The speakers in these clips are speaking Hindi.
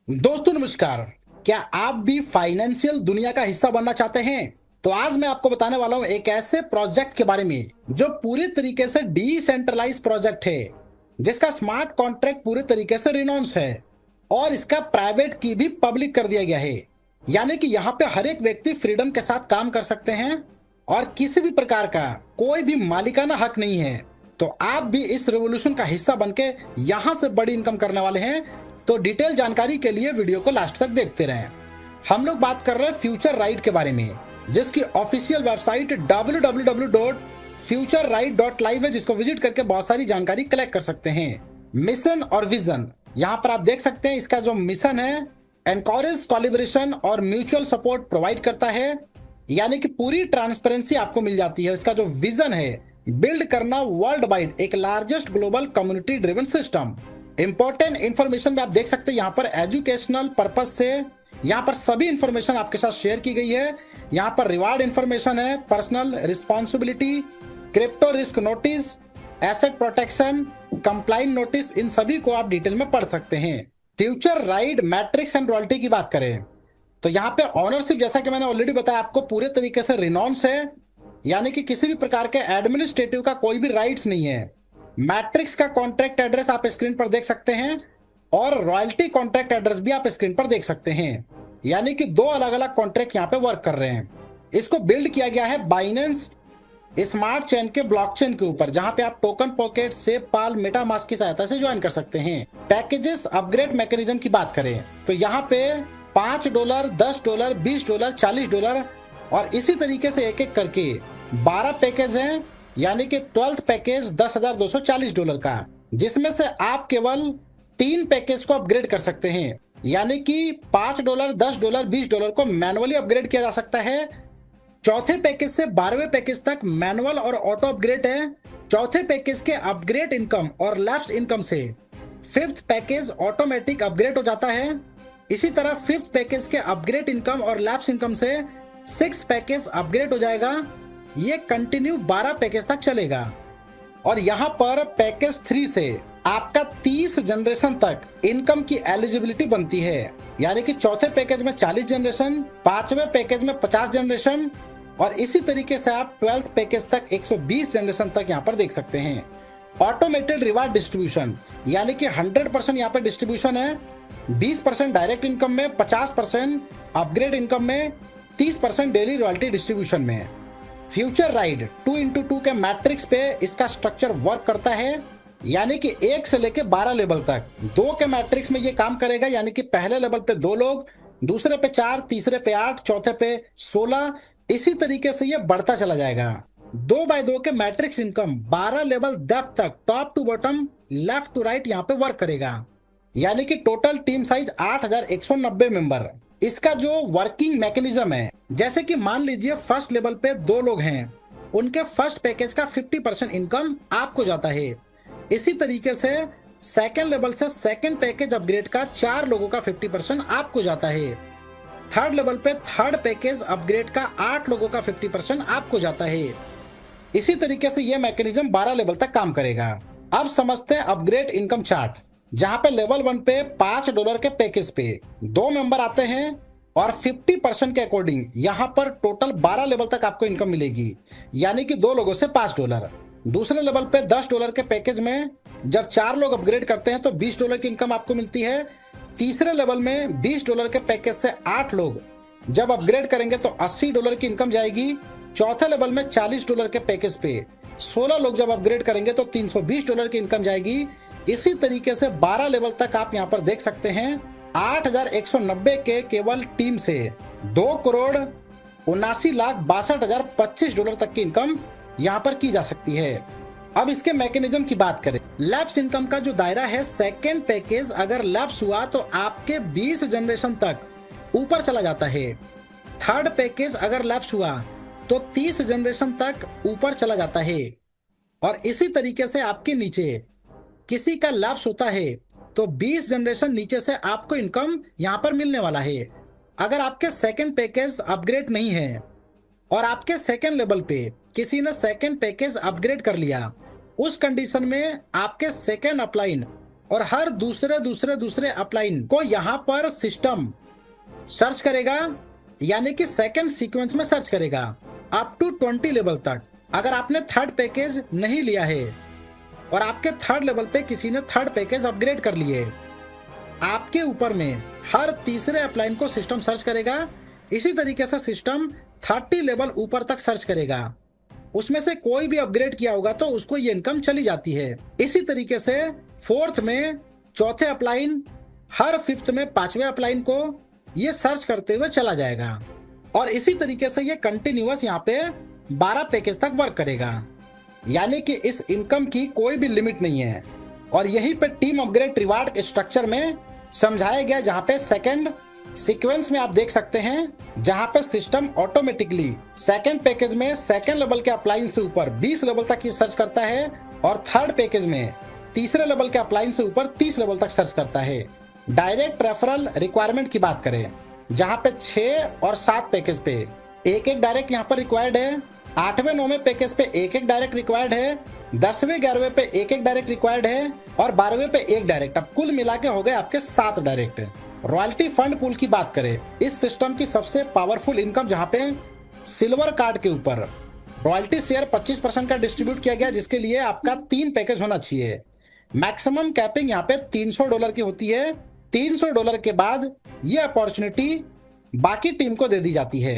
दोस्तों नमस्कार। क्या आप भी फाइनेंशियल दुनिया का हिस्सा बनना चाहते हैं? तो आज मैं आपको बताने वाला हूं एक ऐसे प्रोजेक्ट के बारे में जो पूरी तरीके से डिसेंट्रलाइज प्रोजेक्ट है, जिसका स्मार्ट कॉन्ट्रैक्ट पूरे तरीके से रिनॉन्स है और इसका प्राइवेट की भी पब्लिक कर दिया गया है। यानी कि यहाँ पे हर एक व्यक्ति फ्रीडम के साथ काम कर सकते हैं और किसी भी प्रकार का कोई भी मालिकाना हक नहीं है। तो आप भी इस रेवोल्यूशन का हिस्सा बनके यहाँ से बड़ी इनकम करने वाले हैं। तो डिटेल जानकारी के लिए वीडियो को लास्ट तक देखते रहें। हम लोग बात कर रहे हैं फ्यूचर राइट के बारे में, जिसकी ऑफिशियल वेबसाइट www.futureright.live है, जिसको विजिट करके बहुत सारी जानकारी कलेक्ट कर सकते हैं। मिशन और विजन यहाँ पर आप देख सकते हैं। इसका जो मिशन है, एनकरेज कोलैबोरेशन और म्यूचुअल सपोर्ट प्रोवाइड करता है, यानी कि पूरी ट्रांसपेरेंसी आपको मिल जाती है। इसका जो विजन है, बिल्ड करना वर्ल्ड वाइड एक largest global community driven system. Important information में आप देख सकते हैं यहाँ पर एजुकेशनल पर्पज से यहाँ पर सभी इंफॉर्मेशन आपके साथ शेयर की गई है। यहाँ पर रिवार्ड इंफॉर्मेशन है, personal responsibility, crypto risk notice, asset protection, compliance notice, इन सभी को आप डिटेल में पढ़ सकते हैं। Future right matrix and royalty की बात करें तो यहाँ पे ऑनरशिप, जैसा कि मैंने ऑलरेडी बताया आपको, पूरे तरीके से रिनॉन्स है, यानी कि किसी भी प्रकार के एडमिनिस्ट्रेटिव का कोई भी राइट्स नहीं है। मैट्रिक्स का कॉन्ट्रैक्ट एड्रेस आप स्क्रीन पर देख सकते हैं और रॉयल्टी कॉन्ट्रैक्ट एड्रेस भी आप स्क्रीन पर देख सकते हैं, यानी कि दो अलग अलग कॉन्ट्रैक्ट यहाँ पे वर्क कर रहे हैं। इसको बिल्ड किया गया है बाइनेंस स्मार्ट चेन के ब्लॉकचेन के ऊपर, जहां पे आप टोकन पॉकेट, सेफ पाल, मेटामास्क की सहायता से ज्वाइन कर सकते हैं। पैकेजेस अपग्रेड मैकेनिज्म की बात करें तो यहाँ पे $5, $10, $20, $40 और इसी तरीके से एक एक करके 12 पैकेज हैं, यानी कि 12th पैकेज $10,240 का, जिसमें से आप केवल 3 पैकेज को अपग्रेड कर सकते हैं, यानी कि $5, $10, $20 को मैनुअली अपग्रेड किया जा सकता है। चौथे पैकेज से 12वें पैकेज तक मैनुअल और ऑटो अपग्रेड है। चौथे पैकेज के अपग्रेड इनकम और लैप्स इनकम से 5th पैकेज ऑटोमेटिक अपग्रेड हो जाता है। इसी तरह 5th पैकेज के अपग्रेड इनकम और लैप्स इनकम से 6th पैकेज अपग्रेड हो जाएगा। ये कंटिन्यू 12 पैकेज तक चलेगा। और यहाँ पर पैकेज 3 से आपका 30 जनरेशन तक इनकम की एलिजिबिलिटी बनती है, यानी कि चौथे पैकेज में 40 जनरेशन, 5वें पैकेज में 50 जनरेशन और इसी तरीके से आप 12th पैकेज तक 120 जनरेशन तक यहाँ पर देख सकते हैं। ऑटोमेटेड रिवार्ड डिस्ट्रीब्यूशन, यानी कि 100% यहाँ पर डिस्ट्रीब्यूशन है। 20% डायरेक्ट इनकम में, 50% अपग्रेड इनकम में, 30% डेली रॉयल्टी डिस्ट्रीब्यूशन में। फ्यूचर राइड 2x2 के मैट्रिक्स पे इसका स्ट्रक्चर वर्क करता है, यानी कि 1 से लेके 12 लेवल तक 2 के मैट्रिक्स में ये काम करेगा, यानी कि पहले लेवल पे 2 लोग, दूसरे पे 4, तीसरे पे 8, चौथे पे 16, इसी तरीके से ये बढ़ता चला जाएगा। 2x2 के मैट्रिक्स इनकम 12 लेवल डेप्थ तक top to bottom, left to right यहाँ पे वर्क करेगा, यानी कि टोटल टीम साइज 8190 मेंबर। इसका जो वर्किंग मैकेनिज्म है, जैसे कि मान लीजिए फर्स्ट लेवल पे 2 लोग हैं, उनके फर्स्ट पैकेज का 50% इनकम आपको जाता है। इसी तरीके से सेकेंड लेवल से सेकेंड पैकेज अपग्रेड का 4 लोगों का 50% आपको जाता है। थर्ड लेवल पे थर्ड पैकेज अपग्रेड का 8 लोगों का 50% आपको जाता है। इसी तरीके से यह मैकेनिज्म 12 लेवल तक काम करेगा। अब समझते हैं अपग्रेड इनकम चार्ट, जहां पे लेवल 1 पे $5 के पैकेज पे 2 मेंबर आते हैं और 50% के अकॉर्डिंग यहाँ पर टोटल 12 लेवल तक आपको इनकम मिलेगी, यानी कि 2 लोगों से $5। दूसरे लेवल पे $10 के पैकेज में जब 4 लोग अपग्रेड करते हैं तो $20 की इनकम आपको मिलती है। तीसरे लेवल में $20 के पैकेज से 8 लोग जब अपग्रेड करेंगे तो $80 की इनकम जाएगी। चौथे लेवल में $40 के पैकेज पे 16 लोग जब अपग्रेड करेंगे तो $320 की इनकम जाएगी। इसी तरीके से 12 लेवल तक आप यहाँ पर देख सकते हैं 8190 के केवल टीम से $2,79,62,025 तक की इनकम यहाँ पर की जा सकती है। अब इसके मैकेनिज्म की बात करें, लैप्स इनकम का जो दायरा है, सेकेंड पैकेज अगर लैप्स हुआ तो आपके 20 जनरेशन तक ऊपर चला जाता है। थर्ड पैकेज अगर लैप्स हुआ तो 30 जनरेशन तक ऊपर चला जाता है और इसी तरीके से आपके नीचे किसी का लैप्स होता है तो 20 जनरेशन नीचे से आपको इनकम यहाँ पर मिलने वाला है। अगर आपके सेकेंड पैकेज अपग्रेड नहीं है और आपके सेकेंड लेवल पे किसी ने सेकेंड पैकेज अपग्रेड कर लिया, उस कंडीशन में आपके सेकेंड अपलाइन और हर दूसरे दूसरे दूसरे अपलाइन को यहाँ पर सिस्टम सर्च करेगा, यानी कि सेकंड सीक्वेंस में सर्च करेगा अप टू 20 लेवल तक। अगर आपने थर्ड पैकेज नहीं लिया है और आपके थर्ड लेवल पे किसी ने थर्ड पैकेज अपग्रेड कर लिए, आपके ऊपर में हर तीसरे अपलाइन को सिस्टम सर्च करेगा। इसी तरीके से सिस्टम 30 लेवल ऊपर तक सर्च करेगा। उसमें से कोई भी अपग्रेड किया होगा तो उसको ये इनकम चली जाती है। इसी तरीके से फोर्थ में चौथे अपलाइन, हर फिफ्थ में पांचवें अपलाइन को ये सर्च करते हुए चला जाएगा और इसी तरीके से ये कंटिन्यूअस यहाँ पे 12 पैकेज तक वर्क करेगा। यानी कि इस इनकम की कोई भी लिमिट नहीं है। और यहीं पे टीम अपग्रेड रिवार्ड स्ट्रक्चर में समझाया गया, जहां पे सेकंड सीक्वेंस में आप देख सकते हैं, जहां पे सिस्टम ऑटोमेटिकली सेकंड पैकेज में सेकंड लेवल के अप्लाइन से ऊपर 20 लेवल तक ये सर्च करता है और थर्ड पैकेज में तीसरे लेवल के अप्लाइन से ऊपर 30 लेवल तक सर्च करता है। डायरेक्ट रेफरल रिक्वायरमेंट की बात करें, जहां पे 6 और 7 पैकेज पे एक एक डायरेक्ट यहाँ पर रिक्वायर्ड है, 8वें 9वें पैकेज पे एक एक डायरेक्ट रिक्वायर्ड है, 10वें 11वें पे एक एक डायरेक्ट रिक्वायर्ड है और 12वें पे एक डायरेक्ट। अब कुल मिला के हो गए आपके 7 डायरेक्ट। रॉयल्टी फंड पूल की बात करें, इस सिस्टम की सबसे पावरफुल इनकम जहां पे सिल्वर कार्ड के ऊपर रॉयल्टी शेयर 25% का डिस्ट्रीब्यूट किया गया, जिसके लिए आपका 3 पैकेज होना चाहिए। मैक्सिमम कैपिंग यहाँ पे $300 की होती है। $300 के बाद ये अपॉर्चुनिटी बाकी टीम को दे दी जाती है।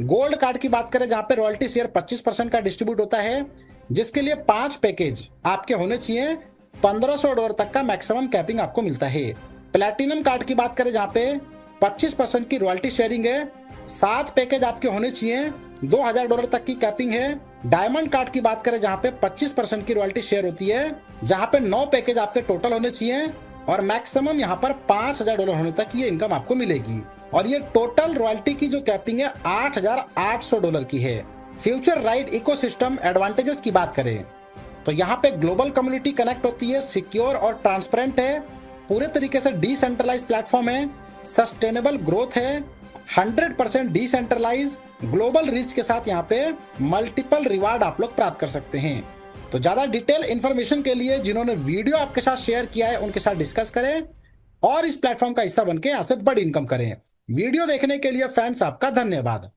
गोल्ड कार्ड की बात करें, जहां पे रॉयल्टी शेयर 25% का डिस्ट्रीब्यूट होता है, जिसके लिए 5 पैकेज आपके होने चाहिए। $1500 तक का मैक्सिमम कैपिंग आपको मिलता है। प्लैटिनम कार्ड की बात करें, जहां पे 25% की रॉयल्टी शेयरिंग है, 7 पैकेज आपके होने चाहिए, $2000 तक की कैपिंग है। डायमंड कार्ड की बात करें, जहां पे 25% की रॉयल्टी शेयर होती है, जहां पे 9 पैकेज आपके टोटल होने चाहिए और मैक्सिमम यहाँ पर $5000 होने तक ये इनकम आपको मिलेगी। और ये टोटल रॉयल्टी की जो कैपिंग है $8800 की है। फ्यूचर राइट इकोसिस्टम एडवांटेजेस की बात करें तो यहाँ पे ग्लोबल कम्युनिटी कनेक्ट होती है, सिक्योर और ट्रांसपेरेंट है, पूरे तरीके से डिसेंट्रलाइज प्लेटफॉर्म है, सस्टेनेबल ग्रोथ है, 100% डिसेंट्रलाइज, ग्लोबल रीच के साथ यहाँ पे मल्टीपल रिवार्ड आप लोग प्राप्त कर सकते हैं। तो ज्यादा डिटेल इंफॉर्मेशन के लिए जिन्होंने वीडियो आपके साथ शेयर किया है उनके साथ डिस्कस करें और इस प्लेटफॉर्म का हिस्सा बनके यहाँ से बड़ी इनकम करें। वीडियो देखने के लिए फ्रेंड्स आपका धन्यवाद।